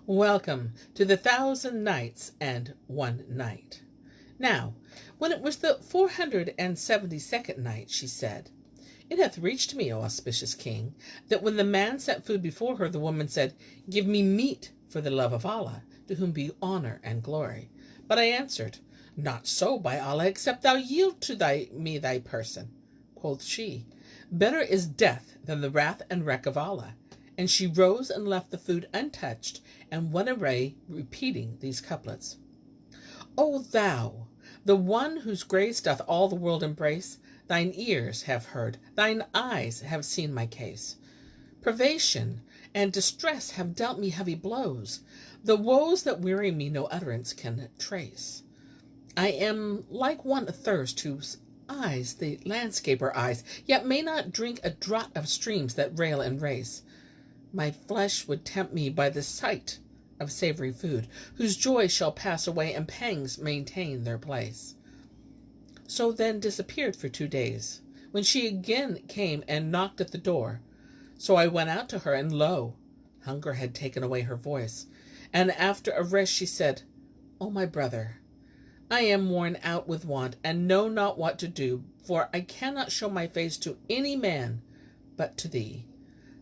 Welcome to the 1000 Nights and 1 Night. Now, when it was the 472nd night, she said, It hath reached me, O auspicious king, that when the man set food before her, the woman said, Give me meat for the love of Allah, to whom be honor and glory. But I answered, Not so, by Allah, except thou yield to me thy person. Quoth she, Better is death than the wrath and wreck of Allah. And she rose and left the food untouched, and went away, repeating these couplets. O thou, the one whose grace doth all the world embrace, thine ears have heard, thine eyes have seen my case. Privation and distress have dealt me heavy blows. The woes that weary me no utterance can trace. I am like one athirst whose eyes the landscaper eyes, yet may not drink a draught of streams that rail and race. My flesh would tempt me by the sight of savory food, whose joy shall pass away and pangs maintain their place. So then disappeared for 2 days, when she again came and knocked at the door. So I went out to her, and lo, hunger had taken away her voice. And after a rest she said, O my brother, I am worn out with want, and know not what to do, for I cannot show my face to any man but to thee.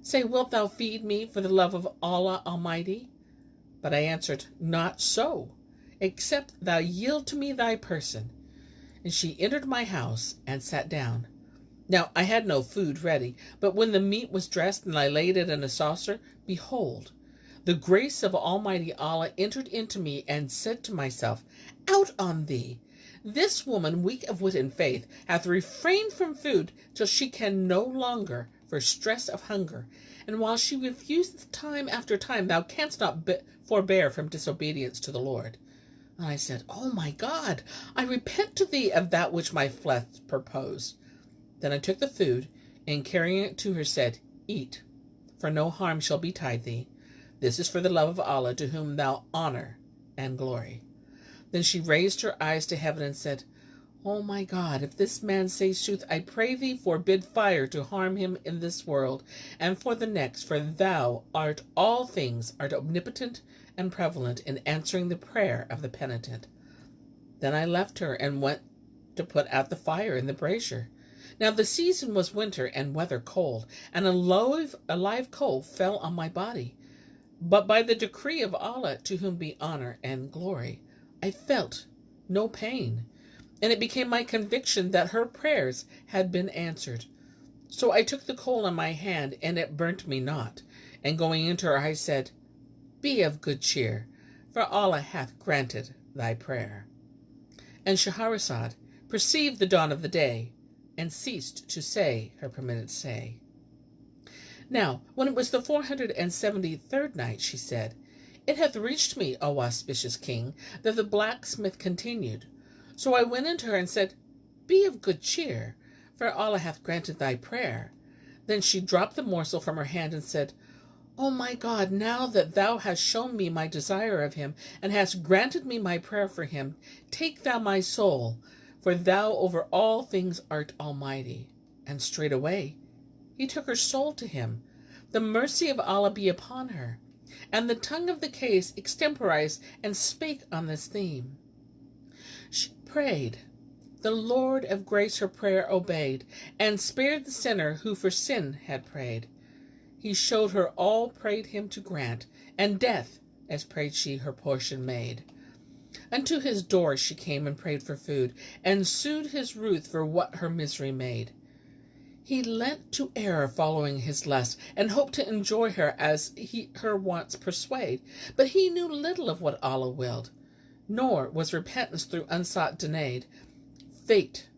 Say, wilt thou feed me for the love of Allah Almighty? But I answered, Not so, except thou yield to me thy person. And she entered my house and sat down. Now I had no food ready, but when the meat was dressed and I laid it in a saucer, behold, the grace of Almighty Allah entered into me, and said to myself, Out on thee! This woman, weak of wit and faith, hath refrained from food till she can no longer for stress of hunger, and while she refuseth time after time, thou canst not forbear from disobedience to the Lord. And I said, O my God, I repent to thee of that which my flesh purposed. Then I took the food, and carrying it to her said, Eat, for no harm shall betide thee. This is for the love of Allah, to whom thou honor and glory. Then she raised her eyes to heaven and said, O my God, if this man say sooth, I pray thee forbid fire to harm him in this world, and for the next, for thou art all things, art omnipotent and prevalent in answering the prayer of the penitent. Then I left her and went to put out the fire in the brazier. Now the season was winter and weather cold, and a live coal fell on my body. But by the decree of Allah, to whom be honor and glory, I felt no pain, and it became my conviction that her prayers had been answered. So I took the coal in my hand, and it burnt me not. And going into her, I said, Be of good cheer, for Allah hath granted thy prayer. And Shahrazad perceived the dawn of the day, and ceased to say her permitted say. Now, when it was the 473rd night, she said, It hath reached me, O auspicious king, that the blacksmith continued. So I went into her and said, Be of good cheer, for Allah hath granted thy prayer. Then she dropped the morsel from her hand and said, O my God, now that thou hast shown me my desire of him, and hast granted me my prayer for him, take thou my soul, for thou over all things art almighty. And straightway he took her soul to him. The mercy of Allah be upon her. And the tongue of the case extemporized and spake on this theme. She prayed. The Lord of grace her prayer obeyed, and spared the sinner who for sin had prayed. He showed her all prayed him to grant, and death, as prayed she, her portion made. Unto his door she came and prayed for food, and sued his ruth for what her misery made. He lent to error following his lust, and hoped to enjoy her as her wants persuade. But he knew little of what Allah willed, nor was repentance through unsought denied. Fate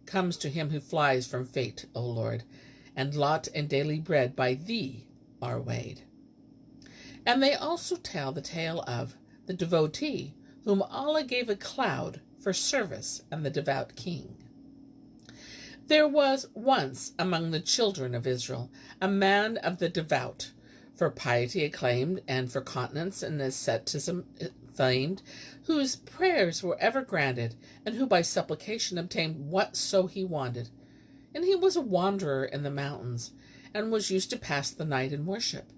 comes to him who flies from fate, O Lord, and lot and daily bread by thee are weighed. And they also tell the tale of the Devotee, whom Allah gave a cloud for service, and the Devout King. There was once among the children of Israel a man of the devout, for piety acclaimed, and for continence and asceticism famed, whose prayers were ever granted, and who by supplication obtained whatso he wanted. And he was a wanderer in the mountains, and was used to pass the night in worship.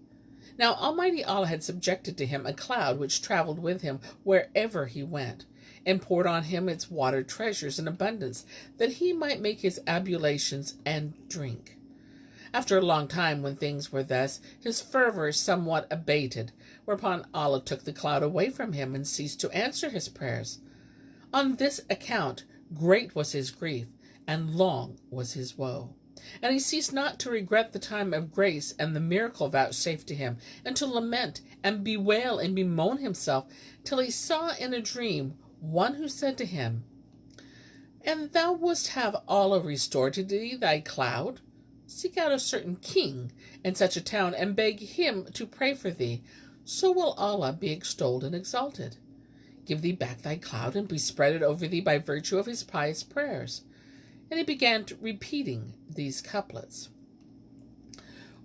Now Almighty Allah had subjected to him a cloud which traveled with him wherever he went, and poured on him its water treasures in abundance, that he might make his ablutions and drink. After a long time, when things were thus, his fervor somewhat abated, whereupon Allah took the cloud away from him and ceased to answer his prayers. On this account great was his grief, and long was his woe. And he ceased not to regret the time of grace and the miracle vouchsafed to him, and to lament and bewail and bemoan himself, till he saw in a dream one who said to him, "And thou wouldst have Allah restore to thee thy cloud? Seek out a certain king in such a town, and beg him to pray for thee. So will Allah be extolled and exalted. Give thee back thy cloud, and bespread it over thee by virtue of his pious prayers." And he began repeating these couplets.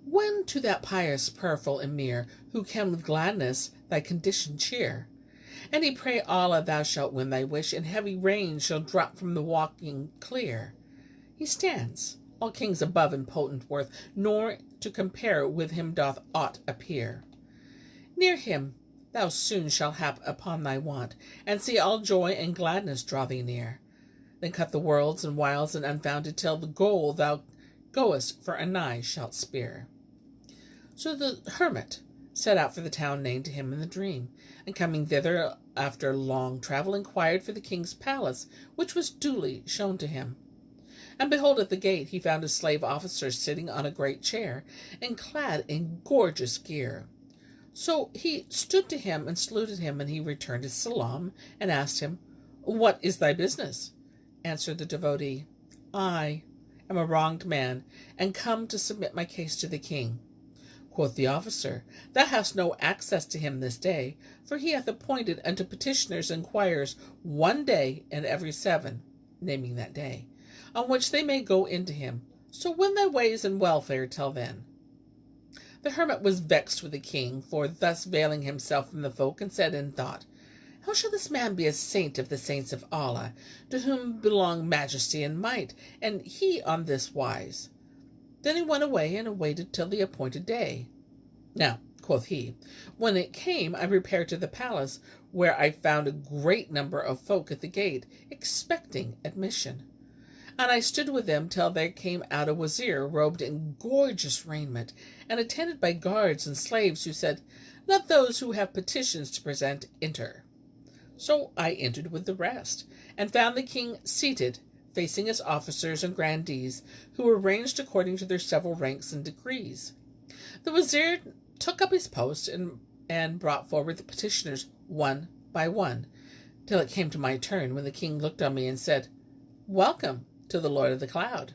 When to that pious prayerful emir, who can with gladness thy condition cheer, and he pray Allah thou shalt win thy wish, and heavy rain shall drop from the walking clear. He stands, all kings above in potent worth, nor to compare with him doth aught appear. Near him thou soon shalt hap upon thy want, and see all joy and gladness draw thee near. Then cut the worlds and wiles and unfounded, till the goal thou goest for anigh shalt speer. So the hermit set out for the town named to him in the dream, and coming thither after long travel, inquired for the king's palace, which was duly shown to him. And behold, at the gate he found a slave officer sitting on a great chair, and clad in gorgeous gear. So he stood to him and saluted him, and he returned his salam, and asked him, "What is thy business?" Answered the devotee, "I am a wronged man, and come to submit my case to the king." Quoth the officer, "Thou hast no access to him this day, for he hath appointed unto petitioners and inquirers 1 day in every 7, naming that day, on which they may go into him. So win thy ways and welfare till then." The hermit was vexed with the king for thus veiling himself from the folk, and said in thought, "How shall this man be a saint of the saints of Allah, to whom belong majesty and might, and he on this wise?" Then he went away and awaited till the appointed day. "Now," quoth he, "when it came, I repaired to the palace, where I found a great number of folk at the gate, expecting admission. And I stood with them till there came out a wazir, robed in gorgeous raiment, and attended by guards and slaves, who said, 'Let those who have petitions to present enter.' So I entered with the rest, and found the king seated, facing his officers and grandees, who were ranged according to their several ranks and degrees. The wazir took up his post, and brought forward the petitioners one by one, till it came to my turn, when the king looked on me and said, 'Welcome to the Lord of the Cloud.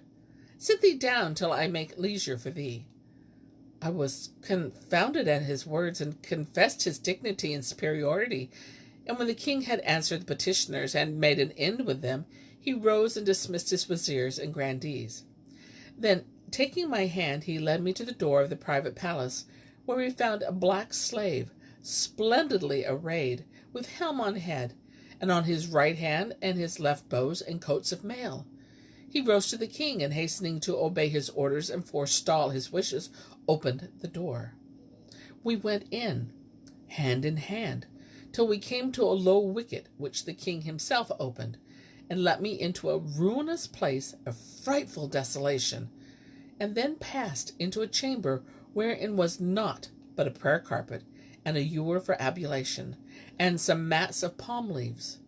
Sit thee down till I make leisure for thee.' I was confounded at his words, and confessed his dignity and superiority. And when the king had answered the petitioners, and made an end with them, he rose and dismissed his wazirs and grandees. Then, taking my hand, he led me to the door of the private palace, where we found a black slave, splendidly arrayed, with helm on head, and on his right hand and his left bows and coats of mail. He rose to the king, and hastening to obey his orders and forestall his wishes, opened the door. We went in, hand in hand, till we came to a low wicket, which the king himself opened, and let me into a ruinous place of frightful desolation, and then passed into a chamber wherein was naught but a prayer carpet, and a ewer for ablution, and some mats of palm leaves.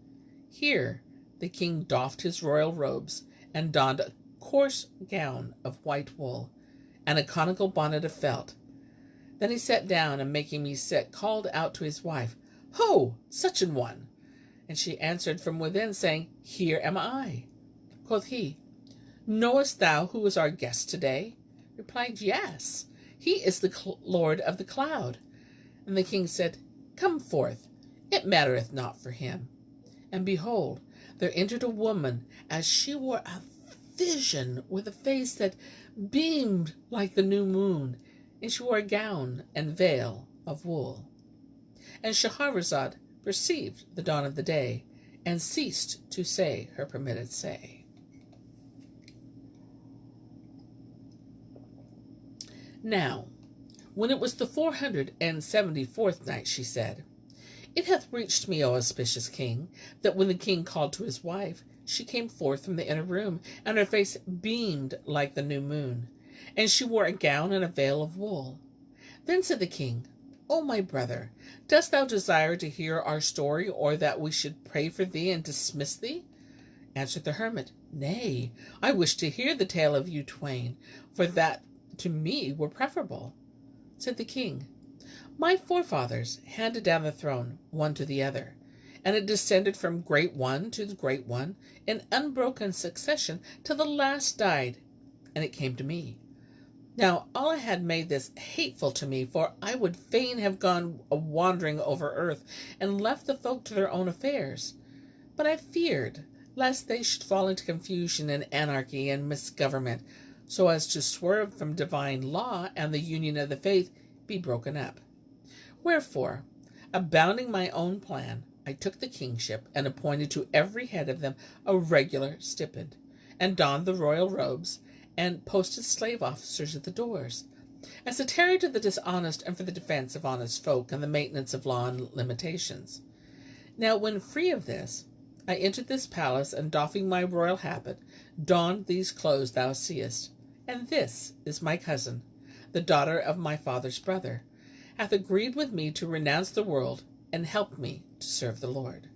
Here the king doffed his royal robes, and donned a coarse gown of white wool, and a conical bonnet of felt. Then he sat down, and making me sit, called out to his wife, "Ho, such an one!" And she answered from within, saying, "Here am I." Quoth he, "Knowest thou who is our guest today?" Replied, "Yes, he is the Lord of the Cloud." And the king said, "Come forth, it mattereth not for him." And behold, there entered a woman, as she wore a vision, with a face that beamed like the new moon, and she wore a gown and veil of wool. And Shahrazad perceived the dawn of the day, and ceased to say her permitted say. Now, When it was the 474th night, she said, It hath reached me, O auspicious king, that when the king called to his wife, she came forth from the inner room, and her face beamed like the new moon, and she wore a gown and a veil of wool. Then said the king, O my brother, dost thou desire to hear our story, or that we should pray for thee and dismiss thee? Answered the hermit, Nay, I wish to hear the tale of you twain, for that to me were preferable. Said the king, My forefathers handed down the throne one to the other, and it descended from great one to the great one in unbroken succession till the last died, and it came to me. Now Allah had made this hateful to me, for I would fain have gone a-wandering over earth, and left the folk to their own affairs. But I feared lest they should fall into confusion and anarchy and misgovernment, so as to swerve from divine law, and the union of the faith be broken up. Wherefore, abounding my own plan, I took the kingship, and appointed to every head of them a regular stipend, and donned the royal robes, and posted slave officers at the doors, as a terror to the dishonest, and for the defense of honest folk, and the maintenance of law and limitations. Now, when free of this, I entered this palace, and doffing my royal habit, donned these clothes thou seest. And this is my cousin, the daughter of my father's brother, hath agreed with me to renounce the world, and help me to serve the Lord.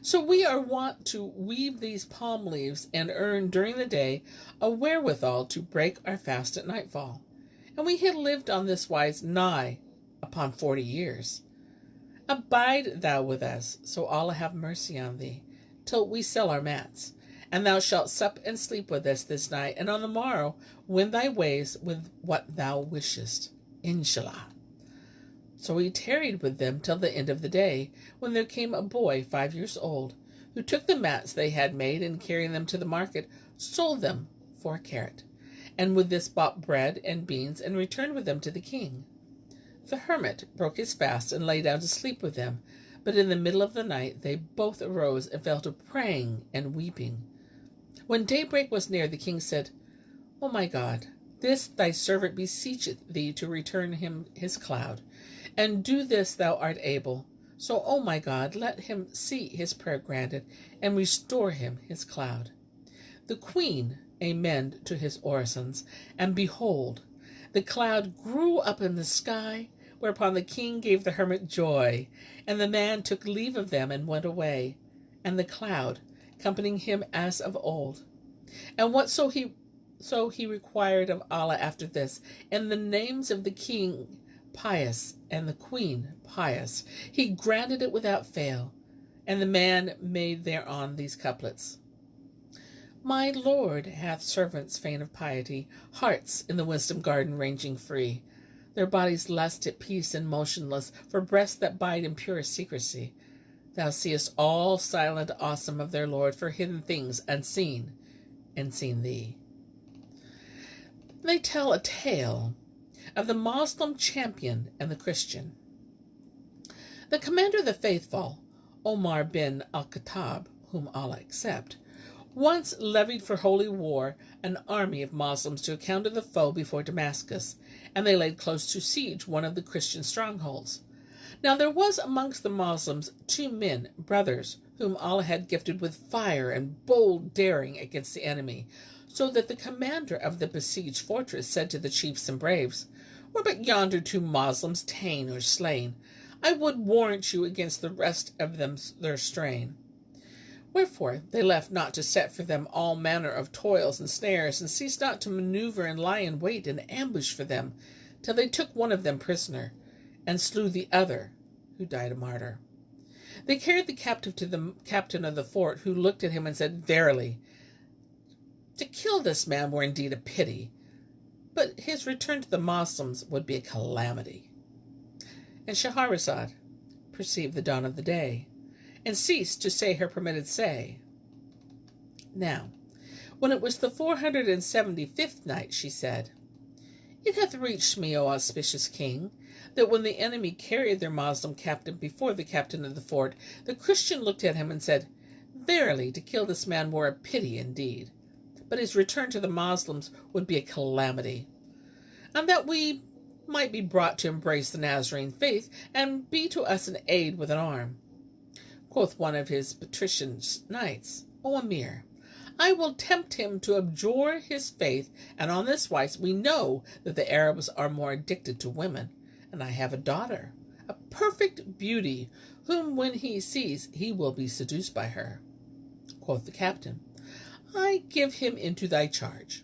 So we are wont to weave these palm leaves, and earn during the day a wherewithal to break our fast at nightfall. And we had lived on this wise nigh upon 40 years. Abide thou with us, so Allah have mercy on thee, till we sell our mats. And thou shalt sup and sleep with us this night, and on the morrow wend thy ways with what thou wishest. Inshallah. So he tarried with them till the end of the day, when there came a boy 5 years old, who took the mats they had made, and carrying them to the market, sold them for a carat, and with this bought bread and beans, and returned with them to the king. The hermit broke his fast, and lay down to sleep with them, but in the middle of the night they both arose, and fell to praying and weeping. When daybreak was near, the king said, O my God, this thy servant beseecheth thee to return him his cloud, and do this thou art able. So, O my God, let him see his prayer granted, and restore him his cloud. The queen amended to his orisons, and behold, the cloud grew up in the sky, whereupon the king gave the hermit joy, and the man took leave of them and went away, and the cloud accompanying him as of old. And whatso he required of Allah after this, and the names of the king pious and the queen pious, he granted it without fail. And the man made thereon these couplets. My Lord hath servants fain of piety, hearts in the wisdom garden ranging free, their bodies lust at peace and motionless, for breasts that bide in purest secrecy. Thou seest all silent awesome of their Lord, for hidden things unseen, and seen thee. They tell a tale of the Moslem champion and the Christian. The commander of the faithful, Omar bin al-Khattab, whom Allah accept, once levied for holy war an army of Moslems to encounter the foe before Damascus, and they laid close to siege one of the Christian strongholds. Now there was amongst the Moslems 2 men, brothers, whom Allah had gifted with fire and bold daring against the enemy, so that the commander of the besieged fortress said to the chiefs and braves, Were but yonder 2 Moslems ta'en or slain, I would warrant you against the rest of them their strain. Wherefore they left not to set for them all manner of toils and snares, and ceased not to maneuver and lie in wait and ambush for them, till they took one of them prisoner, and slew the other, who died a martyr. They carried the captive to the captain of the fort, who looked at him and said, Verily, to kill this man were indeed a pity, but his return to the Moslems would be a calamity. And Shahrazad perceived the dawn of the day, and ceased to say her permitted say. Now, when it was the 475th night, she said, It hath reached me, O auspicious king, that when the enemy carried their Moslem captain before the captain of the fort, the Christian looked at him and said, Verily, to kill this man were a pity indeed, but his return to the Moslems would be a calamity. And that we might be brought to embrace the Nazarene faith and be to us an aid with an arm. Quoth one of his patrician knights, O Emir, I will tempt him to abjure his faith, and on this wise we know that the Arabs are more addicted to women, and I have a daughter, a perfect beauty, whom when he sees he will be seduced by her. Quoth the captain, I give him into thy charge.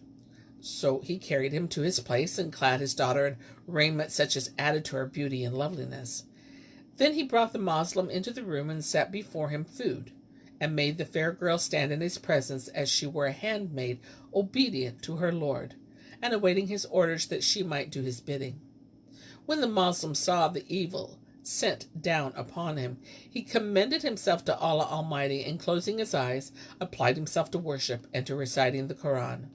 So he carried him to his place and clad his daughter in raiment such as added to her beauty and loveliness. Then he brought the Moslem into the room and set before him food, and made the fair girl stand in his presence as she were a handmaid obedient to her lord, and awaiting his orders that she might do his bidding. When the Moslem saw the evil sent down upon him, he commended himself to Allah Almighty, and closing his eyes, applied himself to worship and to reciting the Quran.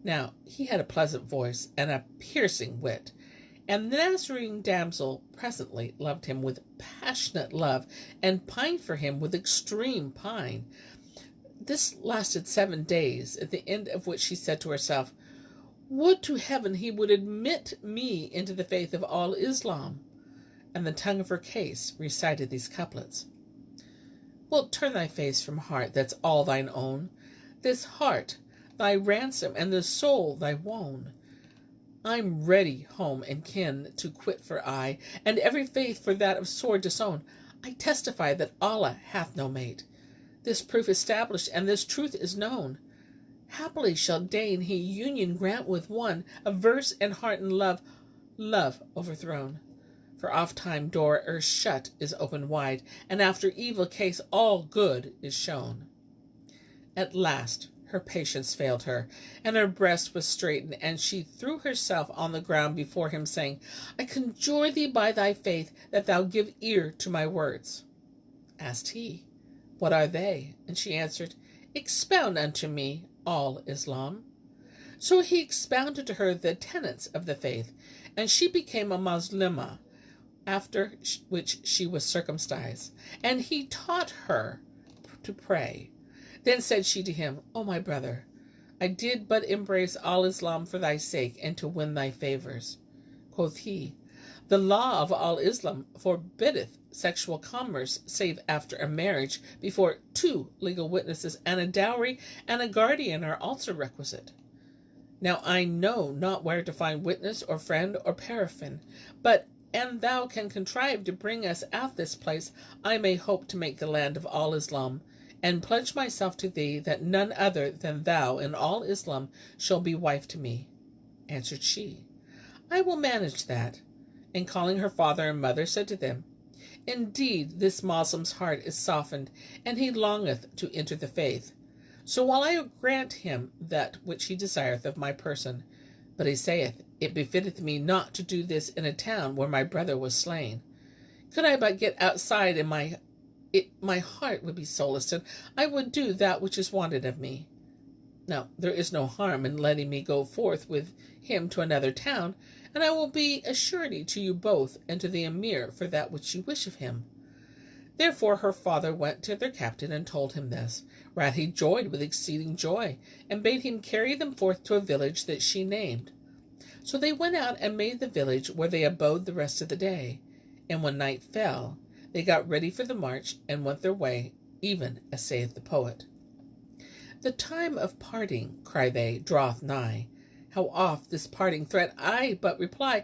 Now he had a pleasant voice and a piercing wit, and the Nazarene damsel presently loved him with passionate love, and pined for him with extreme pine. This lasted 7 days, at the end of which she said to herself, Would to heaven he would admit me into the faith of all Islam. And the tongue of her case recited these couplets. Wilt turn thy face from heart that's all thine own, this heart thy ransom, and the soul thy wone. I'm ready home and kin to quit for aye, and every faith for that of sword disown. I testify that Allah hath no mate. This proof established, and this truth is known. Happily shall deign he union grant with one, of verse and heart and love, love overthrown. For oft time door erst shut is opened wide, and after evil case all good is shown. At last her patience failed her, and her breast was straitened, and she threw herself on the ground before him, saying, I conjure thee by thy faith that thou give ear to my words. Asked he, What are they? And she answered, Expound unto me all Islam. So he expounded to her the tenets of the faith, and she became a Moslemah, after which she was circumcised, and he taught her to pray. Then said she to him, O my brother, I did but embrace all Islam for thy sake, and to win thy favors. Quoth he, The law of all Islam forbiddeth sexual commerce, save after a marriage, before 2 legal witnesses, and a dowry and a guardian are also requisite. Now I know not where to find witness or friend or paraffin, but an thou can contrive to bring us at this place, I may hope to make the land of all Islam, and pledge myself to thee that none other than thou in all Islam shall be wife to me. Answered she, I will manage that. And calling her father and mother, said to them, Indeed, this Moslem's heart is softened, and he longeth to enter the faith. So while I grant him that which he desireth of my person, but he saith, It befitteth me not to do this in a town where my brother was slain. Could I but get outside, and my heart would be solaced, and I would do that which is wanted of me. Now there is no harm in letting me go forth with him to another town, and I will be a surety to you both, and to the Emir for that which you wish of him. Therefore her father went to their captain and told him this, whereat he joyed with exceeding joy, and bade him carry them forth to a village that she named. So they went out and made the village, where they abode the rest of the day. And when night fell, they got ready for the march, and went their way, even as saith the poet. The time of parting, cry they, draweth nigh. How oft this parting threat I but reply,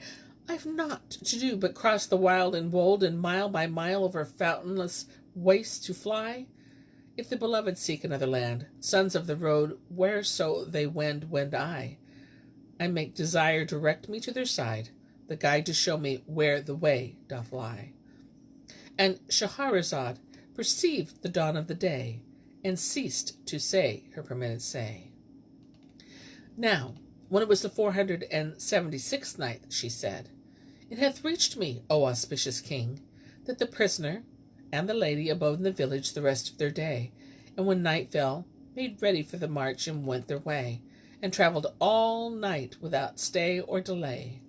I've naught to do but cross the wild and wold, and mile by mile over fountainless wastes to fly. If the beloved seek another land, sons of the road, whereso they wend I. I make desire direct me to their side, the guide to show me where the way doth lie. And Shahrazad perceived the dawn of the day, and ceased to say her permitted say. Now, when it was the 476th night, she said, It hath reached me, O auspicious king, that the prisoner and the lady abode in the village the rest of their day, and when night fell, made ready for the march, and went their way, and travelled all night without stay or delay.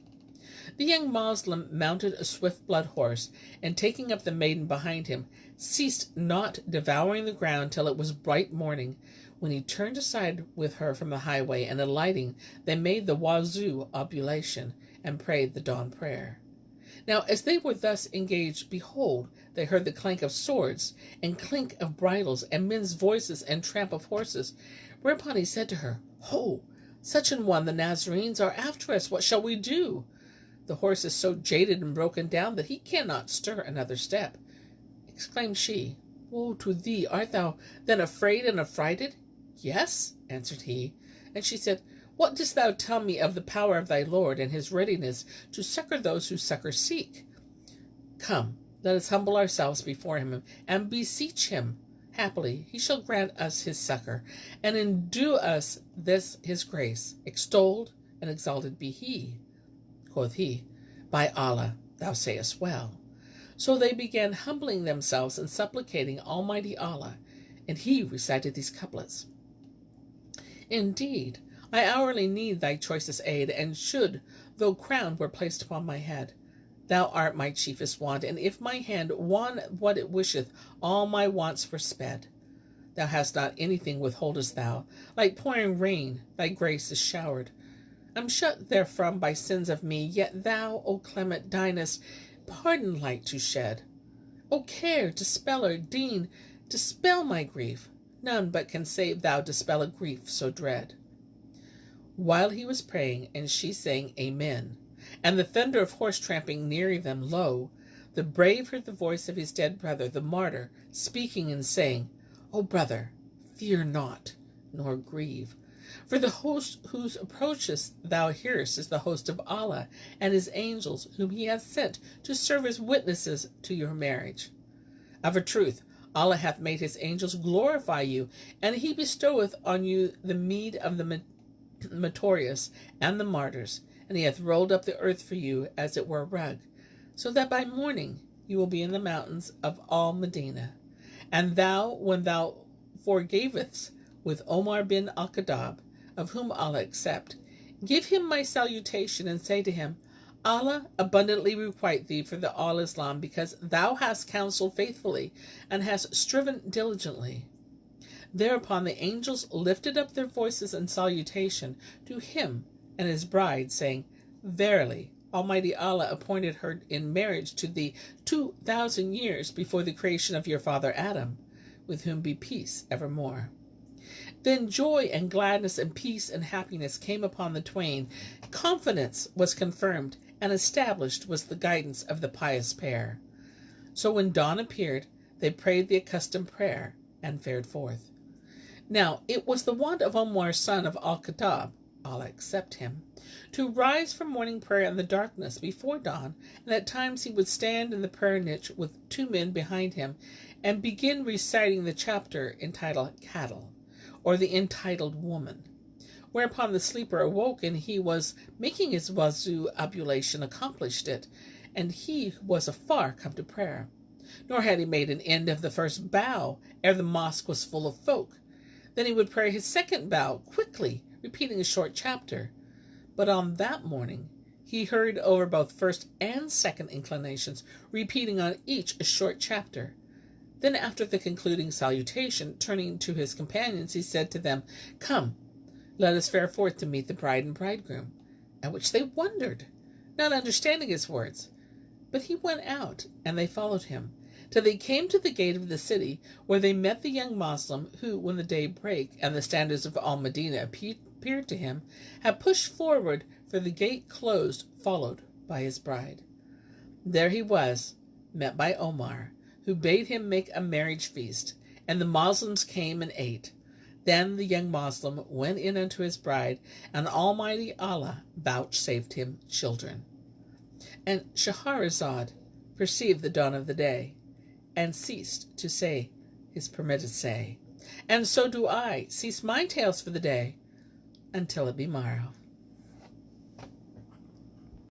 The young Moslem mounted a swift blood horse, and taking up the maiden behind him, ceased not devouring the ground till it was bright morning, when he turned aside with her from the highway, and alighting, they made the wazoo oblation, and prayed the dawn prayer. Now as they were thus engaged, behold, they heard the clank of swords, and clink of bridles, and men's voices, and tramp of horses. Whereupon he said to her, Ho, such an one, the Nazarenes are after us. What shall we do? The horse is so jaded and broken down that he cannot stir another step. Exclaimed she, Woe to thee! Art thou then afraid and affrighted? Yes, answered he. And she said, What dost thou tell me of the power of thy Lord, and his readiness to succor those who succor seek? Come, let us humble ourselves before him, and beseech him. Happily he shall grant us his succor, and endue us this his grace. Extolled and exalted be he. Quoth he, By Allah, thou sayest well. So they began humbling themselves and supplicating Almighty Allah, and he recited these couplets. Indeed, I hourly need thy choicest aid, and should, though crown were placed upon my head. Thou art my chiefest want, and if my hand won what it wisheth, all my wants were sped. Thou hast not anything withholdest thou, like pouring rain, thy grace is showered. I'm shut therefrom by sins of me, yet thou, O clement, deignest pardon light to shed. O care, dispeller, deign, dispel my grief. None but can save thou dispel a grief so dread. While he was praying, and she sang Amen, and the thunder of horse tramping near them, lo, the brave heard the voice of his dead brother, the martyr, speaking and saying, O brother, fear not, nor grieve. For the host whose approaches thou hearest is the host of Allah and his angels, whom he hath sent to serve as witnesses to your marriage. Of a truth, Allah hath made his angels glorify you, and he bestoweth on you the meed of the meritorious and the martyrs, and he hath rolled up the earth for you as it were a rug, so that by morning you will be in the mountains of Al Medina. And thou, when thou forgavest with Omar bin al-Khattab, of whom Allah accept, give him my salutation, and say to him, Allah abundantly requite thee for the Al-Islam, because thou hast counseled faithfully, and hast striven diligently. Thereupon the angels lifted up their voices in salutation to him and his bride, saying, Verily, Almighty Allah appointed her in marriage to thee 2,000 years before the creation of your father Adam, with whom be peace evermore. Then joy and gladness and peace and happiness came upon the twain. Confidence was confirmed, and established was the guidance of the pious pair. So when dawn appeared, they prayed the accustomed prayer, and fared forth. Now it was the wont of Omar son of al-Khattab, Allah accept him, to rise from morning prayer in the darkness before dawn, and at times he would stand in the prayer niche with 2 men behind him, and begin reciting the chapter entitled Cattle, or the entitled Woman. Whereupon the sleeper awoke, and he was making his wazoo ablution, accomplished it, and he was afar come to prayer. Nor had he made an end of the first bow, ere the mosque was full of folk. Then he would pray his second bow quickly, repeating a short chapter. But on that morning he hurried over both first and second inclinations, repeating on each a short chapter. Then after the concluding salutation, turning to his companions, he said to them, Come, let us fare forth to meet the bride and bridegroom. At which they wondered, not understanding his words. But he went out, and they followed him, till they came to the gate of the city, where they met the young Moslem, who, when the day brake, and the standards of Al Medina appeared to him, had pushed forward for the gate closed, followed by his bride. There he was, met by Omar, who bade him make a marriage feast, and the Moslems came and ate. Then the young Moslem went in unto his bride, and Almighty Allah vouchsafed him children. And Shahrazad perceived the dawn of the day, and ceased to say his permitted say. And so do I cease my tales for the day, until it be morrow.